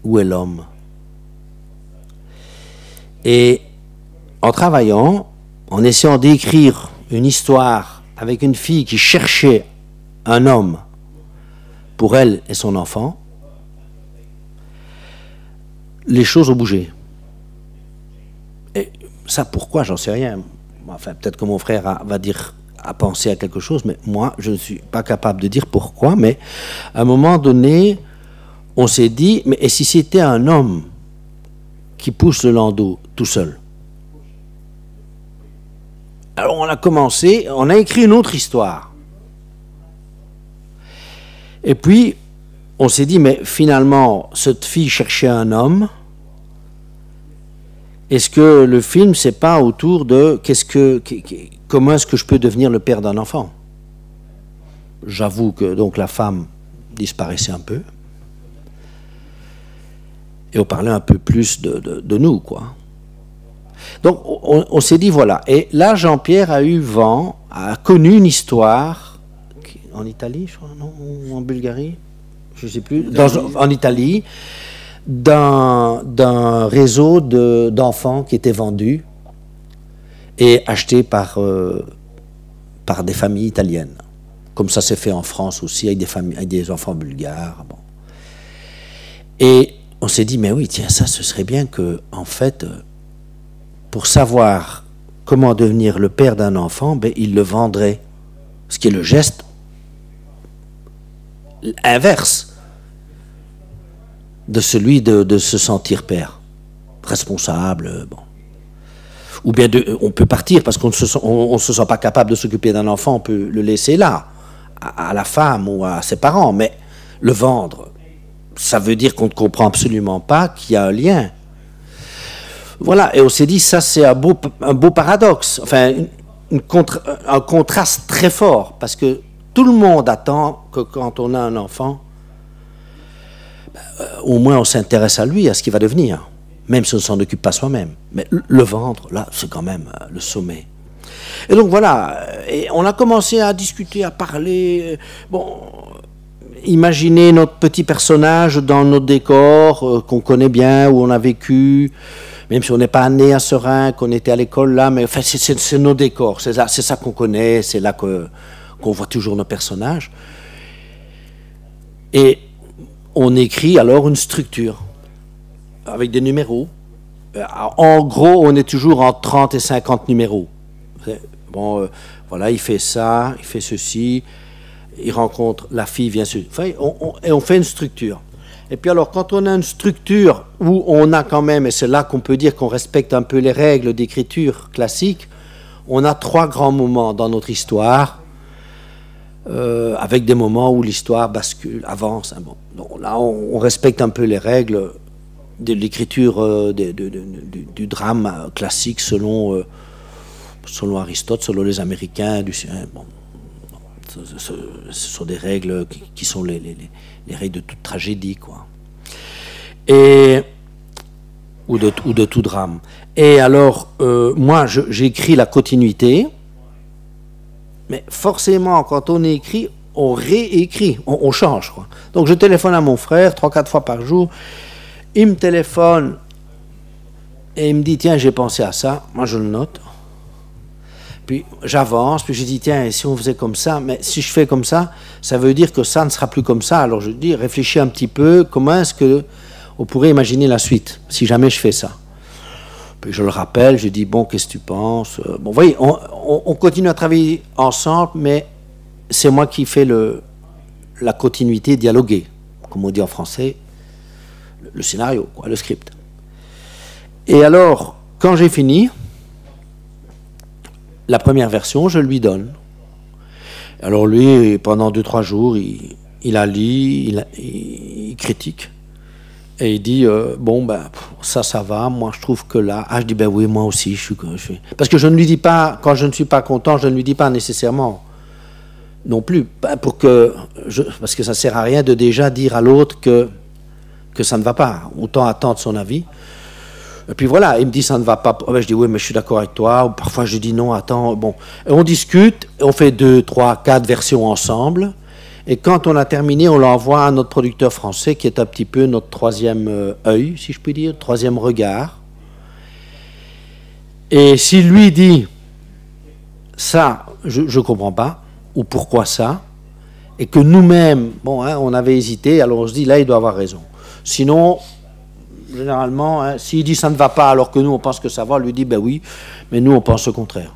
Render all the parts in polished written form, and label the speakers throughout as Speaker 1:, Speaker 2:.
Speaker 1: où est l'homme? Et en travaillant, en essayant d'écrire une histoire avec une fille qui cherchait un homme pour elle et son enfant, les choses ont bougé. Et ça, pourquoi, j'en sais rien. Enfin, peut-être que mon frère a pensé à quelque chose, mais moi, je ne suis pas capable de dire pourquoi. Mais à un moment donné, on s'est dit, mais et si c'était un homme qui pousse le landau tout seul? Alors on a commencé, on a écrit une autre histoire. Et puis, on s'est dit, mais finalement, cette fille cherchait un homme. Est-ce que le film, c'est pas autour de comment est-ce que je peux devenir le père d'un enfant? J'avoue que donc la femme disparaissait un peu. Et on parlait un peu plus de nous, quoi. Donc, on s'est dit, voilà. Et là, Jean-Pierre a eu vent, a connu une histoire, en Italie, je crois, non? Ou en Bulgarie? Je ne sais plus. En Italie, d'un réseau d'enfants qui étaient vendus et achetés par des familles italiennes. Comme ça s'est fait en France aussi, avec des enfants bulgares. Bon. Et on s'est dit, mais oui, tiens, ça, ce serait bien que, en fait, pour savoir comment devenir le père d'un enfant, ben, il le vendrait. Ce qui est le geste inverse de celui de se sentir père, responsable, bon. Ou bien on peut partir parce qu'on ne se sent pas capable de s'occuper d'un enfant, on peut le laisser là, à la femme ou à ses parents, mais le vendre, ça veut dire qu'on ne comprend absolument pas qu'il y a un lien. Voilà, et on s'est dit, ça c'est un beau paradoxe, enfin un contraste très fort, parce que tout le monde attend que quand on a un enfant, au moins on s'intéresse à lui, à ce qu'il va devenir, même si on ne s'en occupe pas soi-même. Mais le vendre, là, c'est quand même le sommet. Et donc voilà, et on a commencé à discuter, à parler, bon, imaginer notre petit personnage dans notre décor, qu'on connaît bien, où on a vécu, même si on n'est pas né à Seraing, qu'on était à l'école là, mais enfin, c'est nos décors, c'est ça qu'on connaît, c'est là qu'on voit toujours nos personnages. Et on écrit alors une structure, avec des numéros. En gros, on est toujours en 30 et 50 numéros. Bon, voilà, il fait ça, il fait ceci, il rencontre la fille, vient ceci. Enfin, et on fait une structure. Et puis alors, quand on a une structure où on a quand même, et c'est là qu'on peut dire qu'on respecte un peu les règles d'écriture classique, on a 3 grands moments dans notre histoire, avec des moments où l'histoire bascule, avance. Hein, bon. Donc, là, on respecte un peu les règles de l'écriture du drame classique selon Aristote, selon les Américains. Bon, ce sont des règles qui sont les règles de toute tragédie, quoi. Ou de tout drame. Et alors, moi, j'écris la continuité, mais forcément, quand on écrit, on réécrit, on change, quoi. Donc, je téléphone à mon frère 3-4 fois par jour. Il me téléphone et il me dit, tiens, j'ai pensé à ça. Moi, je le note. Puis j'avance, puis je dis, tiens, et si on faisait comme ça, mais si je fais comme ça, ça veut dire que ça ne sera plus comme ça. Alors je dis, réfléchis un petit peu, comment est-ce qu'on pourrait imaginer la suite, si jamais je fais ça. Puis je le rappelle, je dis, bon, qu'est-ce que tu penses? Bon, vous voyez, on continue à travailler ensemble, mais c'est moi qui fais la continuité dialoguée, comme on dit en français, le scénario, quoi, le script. Et alors, quand j'ai fini, la première version, je lui donne. Alors lui, pendant 2-3 jours, il a lu, il critique. Et il dit, bon, ben, ça va, moi je trouve que là... Ah, je dis, ben oui, moi aussi, je suis... Parce que je ne lui dis pas, quand je ne suis pas content, je ne lui dis pas nécessairement non plus. Parce que ça ne sert à rien de déjà dire à l'autre que ça ne va pas. Autant attendre son avis. Et puis voilà, il me dit ça ne va pas. Oh ben, je dis oui, mais je suis d'accord avec toi. Ou parfois je dis non, attends. Bon, et on discute, on fait 2, 3, 4 versions ensemble. Et quand on a terminé, on l'envoie à notre producteur français, qui est un petit peu notre troisième œil, si je puis dire, troisième regard. Et s'il lui dit, ça, je ne comprends pas, ou pourquoi ça, et que nous-mêmes, bon, hein, on avait hésité, alors on se dit, là, il doit avoir raison. Sinon, généralement, hein, s'il dit ça ne va pas, alors que nous, on pense que ça va, on lui dit, ben oui, mais nous, on pense le contraire.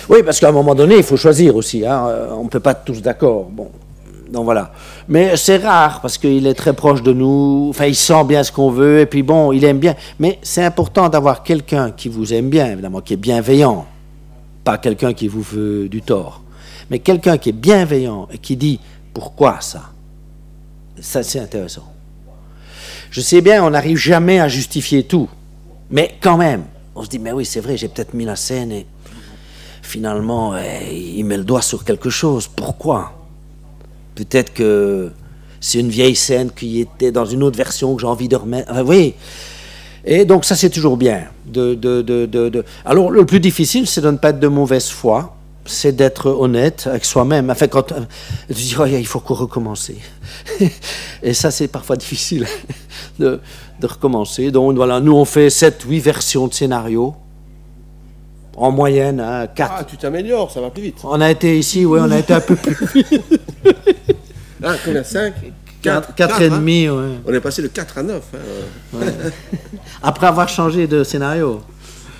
Speaker 1: Oui, parce qu'à un moment donné, il faut choisir aussi, hein, on ne peut pas être tous d'accord, bon. Donc voilà. Mais c'est rare, parce qu'il est très proche de nous, enfin, il sent bien ce qu'on veut, et puis bon, il aime bien. Mais c'est important d'avoir quelqu'un qui vous aime bien, évidemment, qui est bienveillant. Pas quelqu'un qui vous veut du tort. Mais quelqu'un qui est bienveillant et qui dit « Pourquoi ça ?» Ça, c'est intéressant. Je sais bien, on n'arrive jamais à justifier tout. Mais quand même, on se dit « Mais oui, c'est vrai, j'ai peut-être mis la scène et finalement, il met le doigt sur quelque chose. Pourquoi ?» Peut-être que c'est une vieille scène qui était dans une autre version que j'ai envie de remettre. Enfin, oui. Et donc ça, c'est toujours bien. Alors, le plus difficile, c'est de ne pas être de mauvaise foi. C'est d'être honnête avec soi-même. Enfin, quand tu dis, oh, il faut recommencer. Et ça, c'est parfois difficile de recommencer. Donc voilà, nous, on fait 7-8 versions de scénario. En moyenne, hein, 4.
Speaker 2: Ah, tu t'améliores, ça va plus vite.
Speaker 1: On a été ici, oui, on a été un peu plus vite.
Speaker 2: Ah, on a 5
Speaker 1: 4 et demi, ouais.
Speaker 2: On est passé de 4 à 9. Hein.
Speaker 1: Ouais. Après avoir changé de scénario.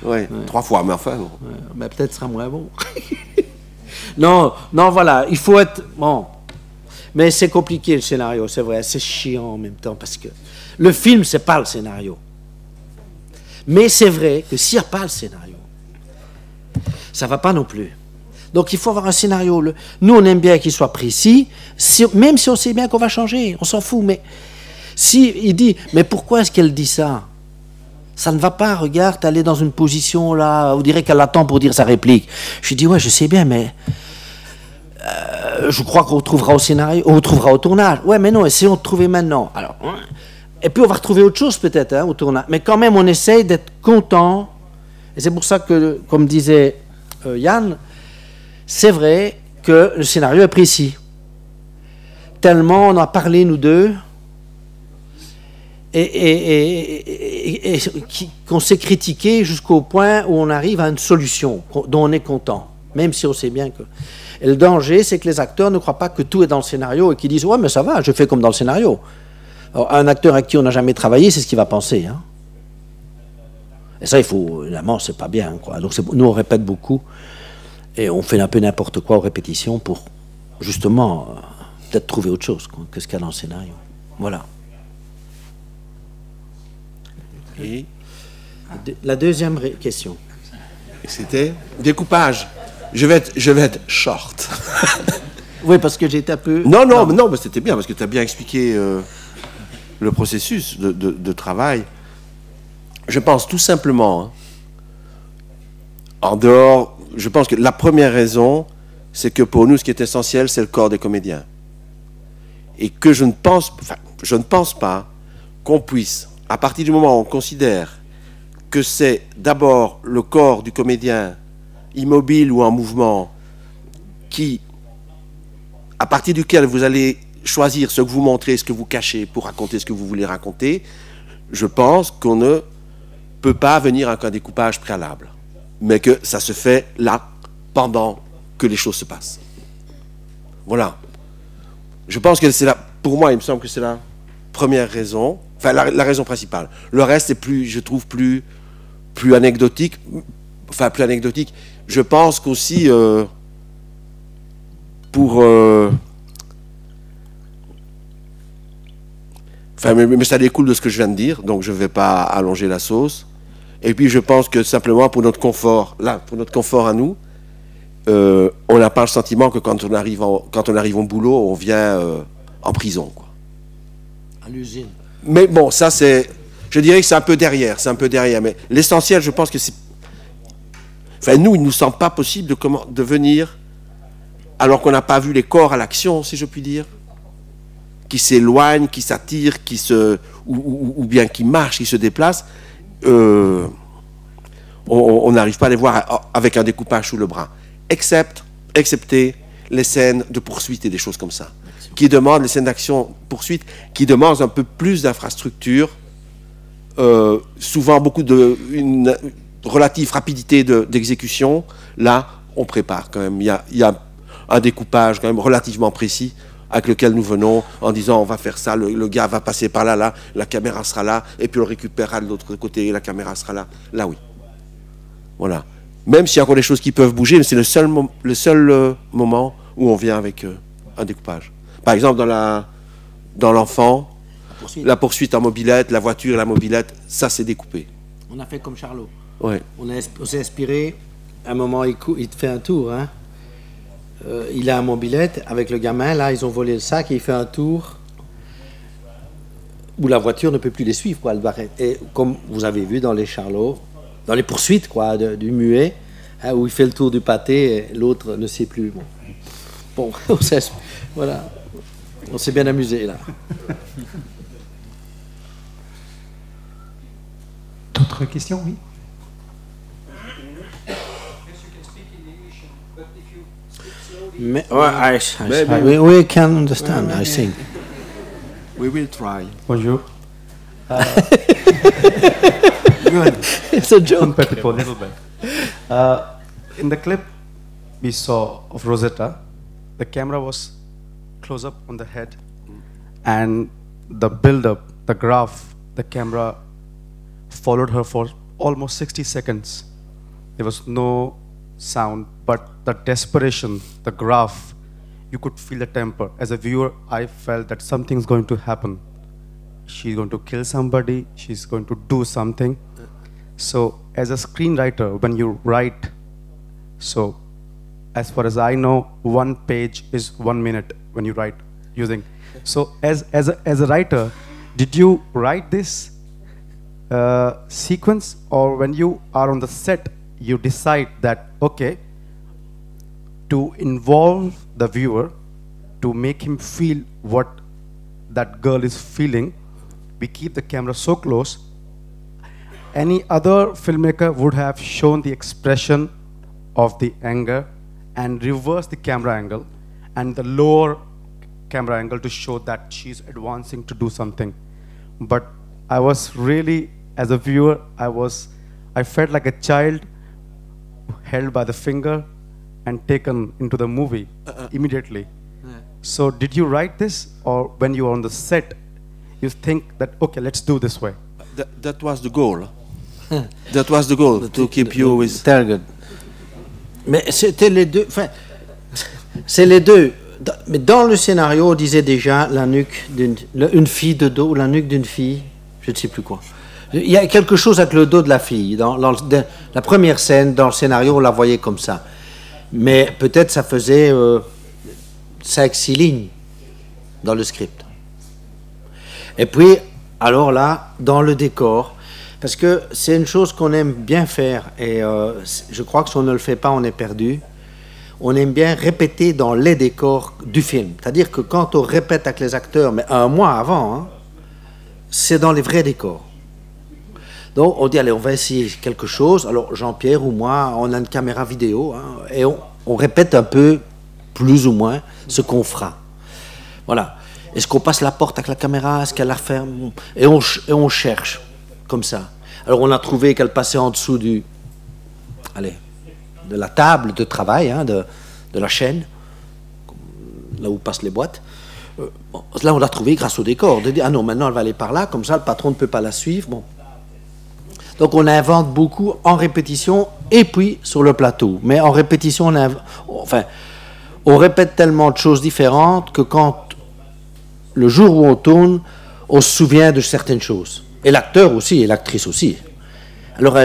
Speaker 2: Ouais, 3 fois, mais enfin. Bon.
Speaker 1: Ouais, mais peut-être sera moins bon. non, voilà, il faut être... Bon, mais c'est compliqué le scénario, c'est vrai, c'est chiant en même temps, parce que le film, c'est pas le scénario. Mais c'est vrai que s'il n'y a pas le scénario, ça va pas non plus. Donc il faut avoir un scénario. Nous, on aime bien qu'il soit précis, même si on sait bien qu'on va changer, on s'en fout. Mais si il dit, mais pourquoi est-ce qu'elle dit ça? Ça ne va pas, regarde, elle est dans une position là, on dirait qu'elle attend pour dire sa réplique. Je dis, ouais, je sais bien, mais je crois qu'on retrouvera au scénario, on retrouvera au tournage. Ouais, mais non, essayons de trouver maintenant. Alors, et puis on va retrouver autre chose peut-être hein, au tournage. Mais quand même, on essaye d'être content. Et c'est pour ça que, comme disait Yann, c'est vrai que le scénario est précis. Tellement on a parlé, nous deux, et qu'on s'est critiqué jusqu'au point où on arrive à une solution dont on est content, même si on sait bien que... Et le danger, c'est que les acteurs ne croient pas que tout est dans le scénario et qu'ils disent « Ouais, mais ça va, je fais comme dans le scénario. » Alors, un acteur avec qui on n'a jamais travaillé, c'est ce qu'il va penser. Hein. Et ça, il faut... Évidemment, c'est pas bien. Quoi. Donc, nous, on répète beaucoup. Et on fait un peu n'importe quoi aux répétitions pour, justement, peut-être trouver autre chose que ce qu'il y a dans le scénario. Voilà.
Speaker 2: Et
Speaker 1: la deuxième question.
Speaker 2: C'était découpage. Je vais être short.
Speaker 1: Oui, parce que j'étais un peu...
Speaker 2: Non, mais c'était bien, parce que tu as bien expliqué le processus de travail. Je pense tout simplement, hein, en dehors... Je pense que la première raison, c'est que pour nous, ce qui est essentiel, c'est le corps des comédiens. Et que je ne pense pas qu'on puisse, à partir du moment où on considère que c'est d'abord le corps du comédien immobile ou en mouvement à partir duquel vous allez choisir ce que vous montrez, ce que vous cachez pour raconter ce que vous voulez raconter, je pense qu'on ne peut pas venir avec un découpage préalable. Mais que ça se fait là, pendant que les choses se passent. Voilà. Je pense que c'est pour moi, il me semble que c'est la première raison, enfin la raison principale. Le reste est plus, je trouve, plus anecdotique. Enfin, plus anecdotique. Je pense qu'aussi, enfin, mais ça découle de ce que je viens de dire, donc je ne vais pas allonger la sauce. Et puis je pense que simplement pour notre confort, à nous, on n'a pas le sentiment que quand on arrive au boulot, on vient en prison, quoi.
Speaker 1: À l'usine.
Speaker 2: Mais bon, ça c'est, je dirais que c'est un peu derrière, mais l'essentiel, je pense que c'est, enfin nous, il ne nous semble pas possible de venir, alors qu'on n'a pas vu les corps à l'action, si je puis dire, qui s'éloignent, qui s'attirent, ou bien qui marchent, qui se déplacent. On n'arrive pas à les voir avec un découpage sous le bras, excepté les scènes de poursuite et des choses comme ça, qui demandent les scènes d'action-poursuite, qui demandent un peu plus d'infrastructure, souvent une relative rapidité d'exécution. Là, on prépare quand même. Il y a un découpage quand même relativement précis avec lequel nous venons en disant on va faire ça, le gars va passer par là, la caméra sera là, et puis on le récupérera de l'autre côté, et la caméra sera là. Là, oui. Voilà. Même s'il y a encore des choses qui peuvent bouger, mais c'est le seul moment où on vient avec un découpage. Par exemple, dans l'enfant, la poursuite en mobilette, la voiture et la mobilette, ça c'est découpé.
Speaker 1: On a fait comme Charlot.
Speaker 2: Ouais.
Speaker 1: On s'est inspiré, à un moment il te fait un tour, hein. Il a un mobilette avec le gamin, là ils ont volé le sac et il fait un tour où la voiture ne peut plus les suivre, quoi, elle arrête. Et comme vous avez vu dans les Charlots, dans les poursuites quoi, du muet, hein, où il fait le tour du pâté et l'autre ne sait plus. Bon, voilà, on s'est bien amusé là.
Speaker 3: D'autres questions, oui.
Speaker 1: We can understand, I think.
Speaker 4: We will try.
Speaker 3: Bonjour.
Speaker 4: Good.
Speaker 1: It's a joke.
Speaker 3: A little bit. In the clip we saw of Rosetta, the camera was close up on the head, and the build-up, the graph, the camera followed her for almost 60 seconds. There was no sound, but the desperation, the graph, you could feel the temper. As a viewer, I felt that something's going to happen. She's going to kill somebody, she's going to do something. So as a screenwriter, when you write, so as far as I know, one page is 1 minute when you write using. So as a writer, did you write this sequence, or when you are on the set, you decide that, okay, to involve the viewer, to make him feel what that girl is feeling, we keep the camera so close. Any other filmmaker would have shown the expression of the anger and reverse the camera angle and the lower camera angle to show that she's advancing to do something. But I was really, as a viewer, I felt like a child held by the finger and taken into the movie immediately. So did you write this, or when you were on the set, you think that, okay, let's do this way?
Speaker 2: That was the goal. That was the goal, to keep you with...
Speaker 1: Very good. Mais c'était les deux, enfin, c'est les deux. Mais dans le scénario, on disait déjà la nuque une fille de dos, la nuque d'une fille, je ne sais plus quoi. Il y a quelque chose avec le dos de la fille. Dans la première scène, dans le scénario, on la voyait comme ça. Mais peut-être ça faisait 5-6 lignes dans le script. Et puis, alors là, dans le décor, parce que c'est une chose qu'on aime bien faire, et je crois que si on ne le fait pas, on est perdu. On aime bien répéter dans les décors du film. C'est-à-dire que quand on répète avec les acteurs, mais un mois avant, hein, c'est dans les vrais décors. Donc on dit, allez, on va essayer quelque chose. Alors Jean-Pierre ou moi, on a une caméra vidéo, hein, et on répète un peu, plus ou moins, ce qu'on fera. Voilà. Est-ce qu'on passe la porte avec la caméra? Est-ce qu'elle la referme? Et on cherche, comme ça. Alors on a trouvé qu'elle passait en dessous de la table de travail, hein, de la chaîne, là où passent les boîtes. Bon, là on l'a trouvé grâce au décor. De dire, ah non, maintenant elle va aller par là, comme ça le patron ne peut pas la suivre. Bon. Donc on invente beaucoup en répétition et puis sur le plateau. Mais en répétition, on répète tellement de choses différentes que quand le jour où on tourne, on se souvient de certaines choses. Et l'acteur aussi, et l'actrice aussi. Alors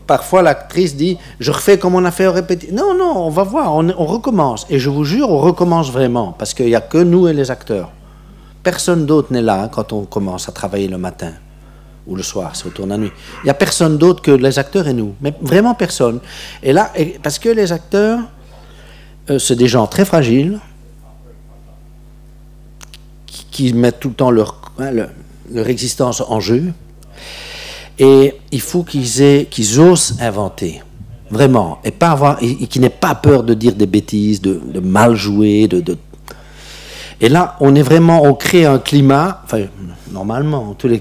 Speaker 1: parfois l'actrice dit, je refais comme on a fait en répétition. Non, non, on va voir, on recommence. Et je vous jure, on recommence vraiment, parce qu'il n'y a que nous et les acteurs. Personne d'autre n'est là quand on commence à travailler le matin ou le soir, si on tourne la nuit. Il n'y a personne d'autre que les acteurs et nous, mais vraiment personne. Et là, parce que les acteurs, c'est des gens très fragiles, qui mettent tout le temps leur existence en jeu, et il faut qu'ils osent inventer, vraiment, et pas avoir, et qui n'ait pas peur de dire des bêtises, de mal jouer, Et là, on crée un climat, enfin, normalement, tous les